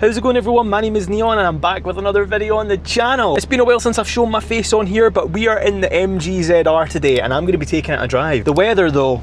How's it going everyone? My name is Neon and I'm back with another video on the channel. It's been a while since I've shown my face on here, but we are in the MG ZR today and I'm going to be taking it a drive. The weather though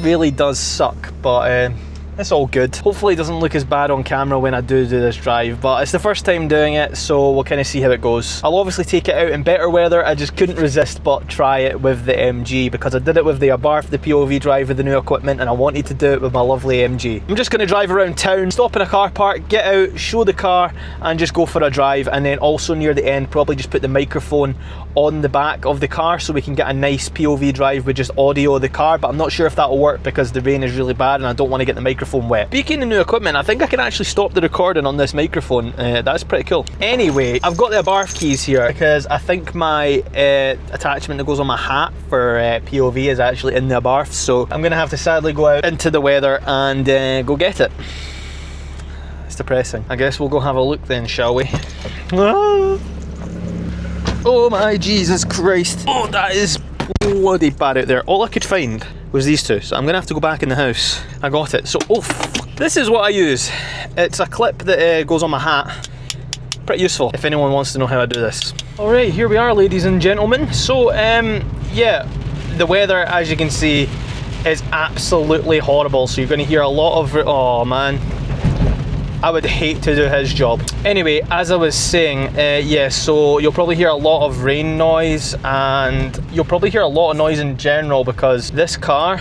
really does suck, but it's all good. Hopefully it doesn't look as bad on camera when I do this drive, but it's the first time doing it, so we'll kind of see how it goes. I'll obviously take it out in better weather. I just couldn't resist but try it with the MG because I did it with the Abarth, the POV drive with the new equipment, and I wanted to do it with my lovely MG. I'm just going to drive around town, stop in a car park, get out, show the car, and just go for a drive, and then also near the end probably just put the microphone on the back of the car so we can get a nice POV drive with just audio of the car, but I'm not sure if that will work because the rain is really bad and I don't want to get the microphone wet. Speaking of new equipment, I think I can actually stop the recording on this microphone. That's pretty cool. Anyway, I've got the Abarth keys here because I think my attachment that goes on my hat for POV is actually in the Abarth, so I'm going to have to sadly go out into the weather and go get it. It's depressing. I guess we'll go have a look then, shall we? Oh my Jesus Christ. Oh, that is bloody bad out there. All I could find was these two, so I'm gonna have to go back in the house. I got it. So, oh, this is what I use. It's a clip that goes on my hat. Pretty useful if anyone wants to know how I do this. All right, here we are, ladies and gentlemen. So, yeah, the weather, as you can see, is absolutely horrible. So you're gonna hear a lot of, oh man, I would hate to do his job. Anyway, as I was saying, yeah, so you'll probably hear a lot of rain noise and you'll probably hear a lot of noise in general because this car,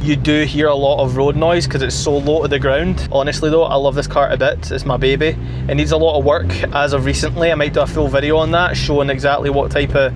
you do hear a lot of road noise because it's so low to the ground. Honestly though, I love this car a bit. It's my baby. It needs a lot of work as of recently. I might do a full video on that showing exactly what type of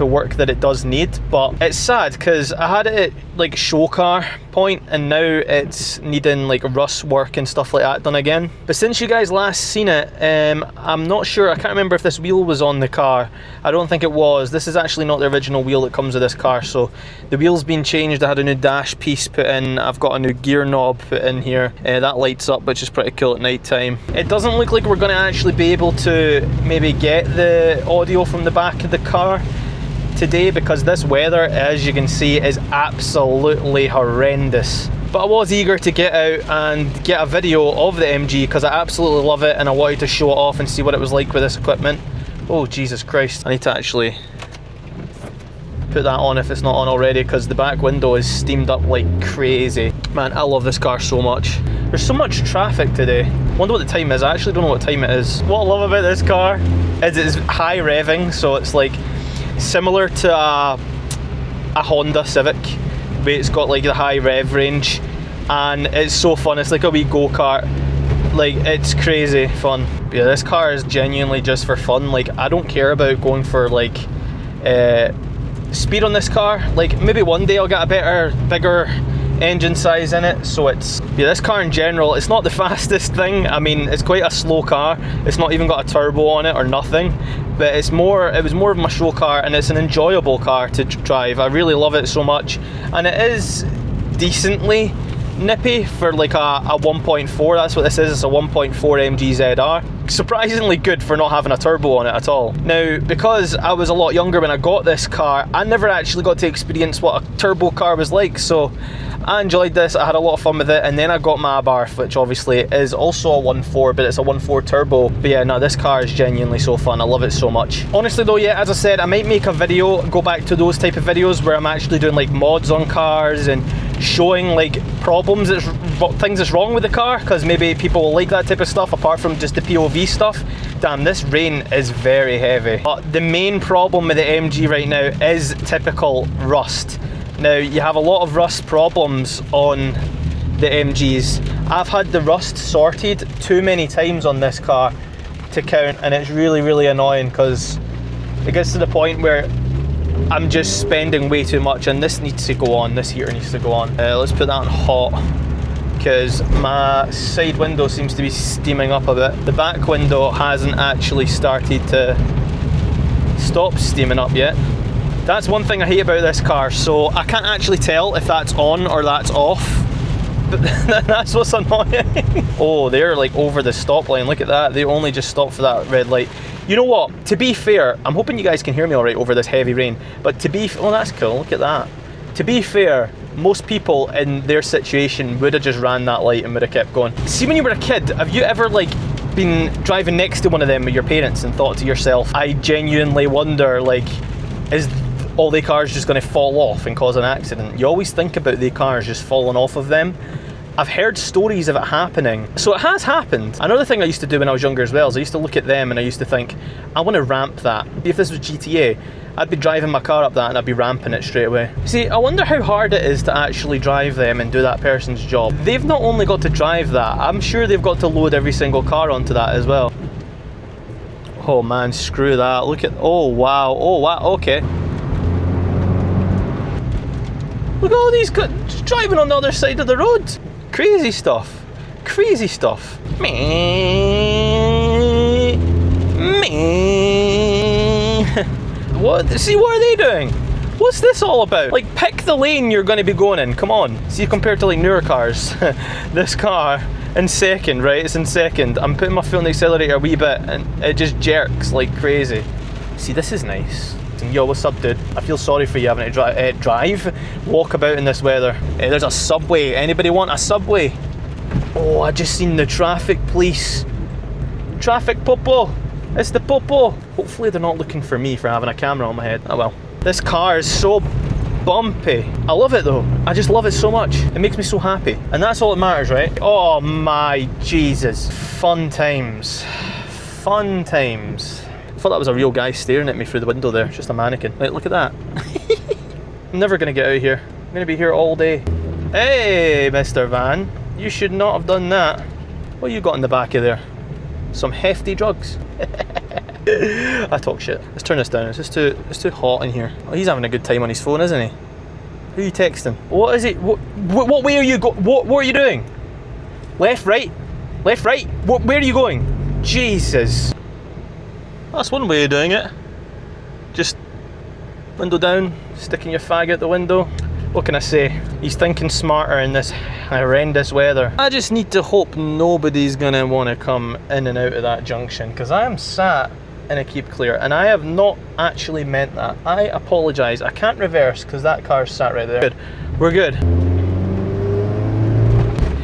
work that it does need, but it's sad because I had it at like show car point and now it's needing like rust work and stuff like that done again. But since you guys last seen it, I'm not sure, I can't remember if this wheel was on the car. I don't think it was. This is actually not the original wheel that comes with this car, so the wheel's been changed. I had a new dash piece put in, I've got a new gear knob put in here, that lights up, which is pretty cool at night time. It doesn't look like we're going to actually be able to maybe get the audio from the back of the car today because this weather, as you can see, is absolutely horrendous. But I was eager to get out and get a video of the MG because I absolutely love it and I wanted to show it off and see what it was like with this equipment. Oh Jesus Christ, I need to actually put that on if it's not on already because the back window is steamed up like crazy. Man, I love this car so much. There's so much traffic today. Wonder what the time is. I actually don't know what time it is. What I love about this car is it's high revving, so it's like similar to a Honda Civic, but it's got like the high rev range and it's so fun. It's like a wee go-kart, like it's crazy fun. But yeah, this car is genuinely just for fun. Like I don't care about going for like speed on this car. Like maybe one day I'll get a better, bigger engine size in it, so it's, yeah, this car in general, it's not the fastest thing. I mean, it's quite a slow car. It's not even got a turbo on it or nothing, but it was more of my show car and it's an enjoyable car to drive. I really love it so much, and it is decently nippy for like a 1.4. That's what this is. It's a 1.4 MG ZR. Surprisingly good for not having a turbo on it at all. Now, because I was a lot younger when I got this car, I never actually got to experience what a turbo car was like, so I enjoyed this. I had a lot of fun with it, and then I got my Abarth, which obviously is also a 1.4, but it's a 1.4 turbo. But yeah, no, this car is genuinely so fun. I love it so much. Honestly though, yeah, as I said, I might make a video, go back to those type of videos where I'm actually doing like mods on cars and showing like problems, things that's wrong with the car, because maybe people will like that type of stuff apart from just the POV stuff. Damn, this rain is very heavy. But the main problem with the MG right now is typical rust. Now, you have a lot of rust problems on the MGs. I've had the rust sorted too many times on this car to count, and it's really, really annoying because it gets to the point where I'm just spending way too much, and this needs to go on, this heater needs to go on. Let's put that on hot because my side window seems to be steaming up a bit. The back window hasn't actually started to stop steaming up yet. That's one thing I hate about this car, so I can't actually tell if that's on or that's off, but that's what's annoying. Oh, they're like over the stop line, look at that. They only just stopped for that red light. You know what, to be fair, I'm hoping you guys can hear me all right over this heavy rain, but to be, oh that's cool, look at that. To be fair, most people in their situation would have just ran that light and would have kept going. See, when you were a kid, have you ever like been driving next to one of them with your parents and thought to yourself, I genuinely wonder, like, is all the cars just going to fall off and cause an accident? You always think about the cars just falling off of them. I've heard stories of it happening. So it has happened. Another thing I used to do when I was younger as well is I used to look at them and I used to think, I want to ramp that. If this was GTA, I'd be driving my car up that and I'd be ramping it straight away. See, I wonder how hard it is to actually drive them and do that person's job. They've not only got to drive that, I'm sure they've got to load every single car onto that as well. Oh man, screw that. Look at, oh wow, okay. Look at all these just driving on the other side of the road. Crazy stuff. Crazy stuff. Me. What? See, what are they doing? What's this all about? Like, pick the lane you're going to be going in. Come on. See, compared to like newer cars, this car in second, right? It's in second. I'm putting my foot on the accelerator a wee bit and it just jerks like crazy. See, this is nice. Yo, what's up, dude? I feel sorry for you having to walk about in this weather. There's a subway. Anybody want a subway? Oh, I just seen the traffic police. Traffic popo. It's the popo. Hopefully they're not looking for me for having a camera on my head. Oh well. This car is so bumpy. I love it though. I just love it so much. It makes me so happy. And that's all that matters, right? Oh my Jesus. Fun times. Fun times. I thought that was a real guy staring at me through the window there, just a mannequin. Wait, look at that. I'm never gonna get out of here. I'm gonna be here all day. Hey, Mr. Van, you should not have done that. What you got in the back of there? Some hefty drugs. I talk shit. Let's turn this down. It's too hot in here. Oh, he's having a good time on his phone, isn't he? Who are you texting? What is it? What way are you what are you doing? Left, right? Left, right? Where are you going? Jesus. That's one way of doing it. Just window down, sticking your fag out the window. What can I say? He's thinking smarter in this horrendous weather. I just need to hope nobody's gonna want to come in and out of that junction, because I am sat in a keep clear and I have not actually meant that. I apologise. I can't reverse because that car's sat right there. Good. We're good.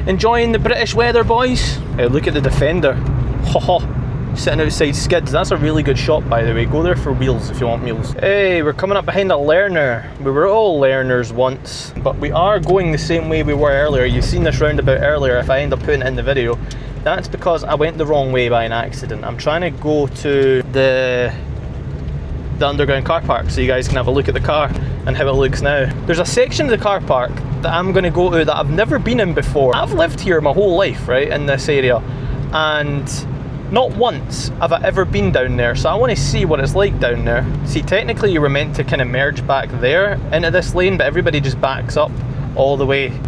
Enjoying the British weather, boys? Hey, look at the Defender. Ho ho. Sitting outside skids. That's a really good shot, by the way. Go there for wheels if you want wheels. Hey, we're coming up behind a learner. We were all learners once, but we are going the same way we were earlier. You've seen this roundabout earlier. If I end up putting it in the video, that's because I went the wrong way by an accident. I'm trying to go to the underground car park so you guys can have a look at the car and how it looks now. There's a section of the car park that I'm going to go to that I've never been in before. I've lived here my whole life, right, in this area, and not once have I ever been down there, so I want to see what it's like down there. See, technically you were meant to kind of merge back there into this lane, but everybody just backs up all the way.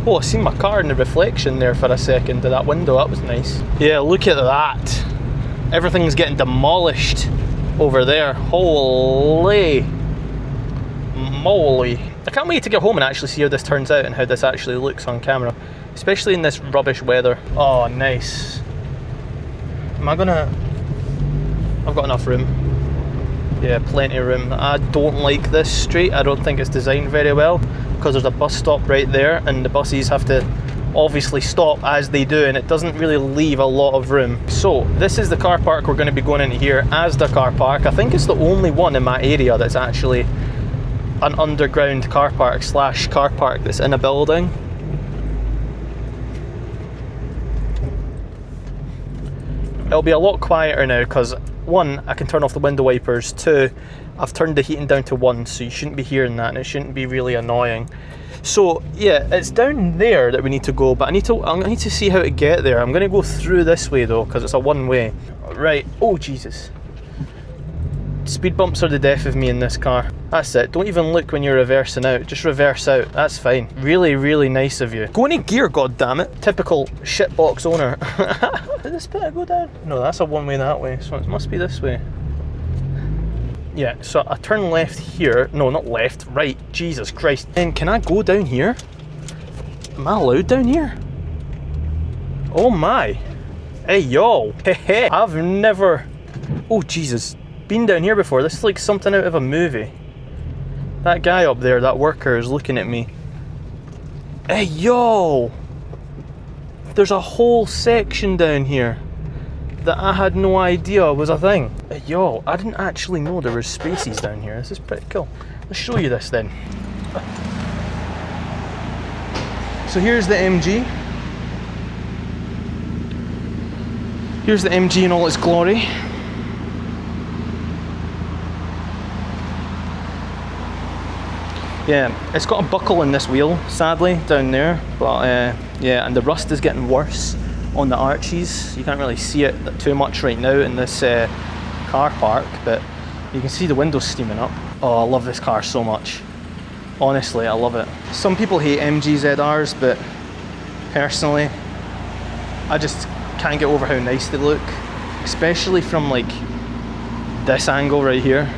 Oh, I seen my car in the reflection there for a second to that window. That was nice. Yeah, look at that. Everything's getting demolished over there. Holy moly. I can't wait to get home and actually see how this turns out and how this actually looks on camera, especially in this rubbish weather. Oh, nice. I've got enough room. Yeah, plenty of room. I don't like this street. I don't think it's designed very well because there's a bus stop right there and the buses have to obviously stop as they do, and it doesn't really leave a lot of room. So this is the car park we're going to be going into here as the car park. I think it's the only one in my area that's actually an underground car park / car park that's in a building. It'll be a lot quieter now because 1, I can turn off the window wipers, 2, I've turned the heating down to 1, so you shouldn't be hearing that and it shouldn't be really annoying. So yeah, it's down there that we need to go, but I need to see how to get there. I'm going to go through this way though because it's a one way. Right, oh Jesus. Speed bumps are the death of me in this car. That's it. Don't even look when you're reversing out. Just reverse out. That's fine. Really, really nice of you. Go into gear, goddammit. Typical shitbox owner. Did this bit go down? No, that's a one way that way. So it must be this way. Yeah, so I turn left here. No, not left. Right. Jesus Christ. Then can I go down here? Am I allowed down here? Oh my. Hey, yo. Hey. I've never... Oh, Jesus. Been down here before. This is like something out of a movie. That guy up there, that worker, is looking at me. Hey, yo! There's a whole section down here. that I had no idea was a thing. Yo, I didn't actually know there were spaces down here. This is pretty cool. Let's show you this then. So here's the MG. Here's the MG in all its glory. Yeah, it's got a buckle in this wheel, sadly, down there. But yeah, and the rust is getting worse on the arches. You can't really see it too much right now in this car park, but you can see the windows steaming up. Oh, I love this car so much. Honestly, I love it. Some people hate MG ZRs, but personally, I just can't get over how nice they look, especially from like this angle right here.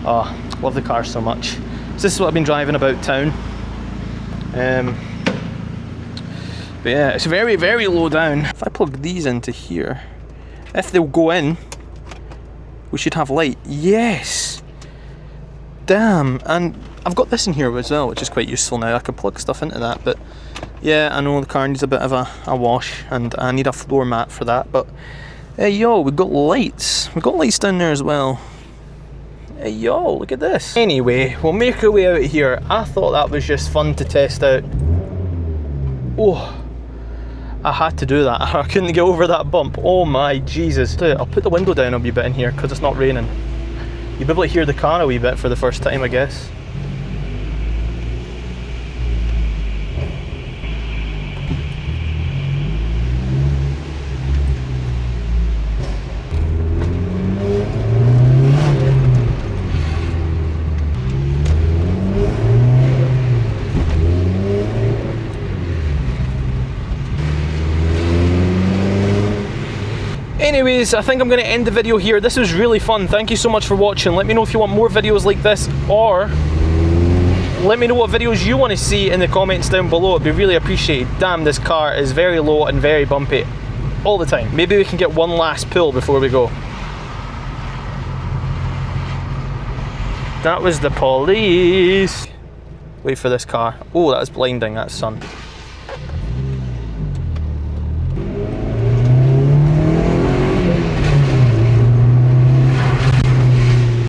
Oh, love the car so much. So this is what I've been driving about town. But yeah, it's very, very low down. If I plug these into here, if they'll go in, we should have light. Yes! Damn, and I've got this in here as well, which is quite useful now. I can plug stuff into that, but yeah, I know the car needs a bit of a wash, and I need a floor mat for that, but hey yo, we've got lights. We've got lights down there as well. Hey yo, look at this. Anyway, we'll make our way out of here. I thought that was just fun to test out. Oh, I had to do that. I couldn't get over that bump. Oh my Jesus. I'll put the window down a wee bit in here because it's not raining. You'll be able to hear the car a wee bit for the first time, I guess. Anyways, I think I'm going to end the video here. This was really fun. Thank you so much for watching. Let me know if you want more videos like this, or let me know what videos you want to see in the comments down below. It'd be really appreciated. Damn, this car is very low and very bumpy all the time. Maybe we can get one last pull before we go. That was the police. Wait for this car. Oh, that was blinding, that's sun.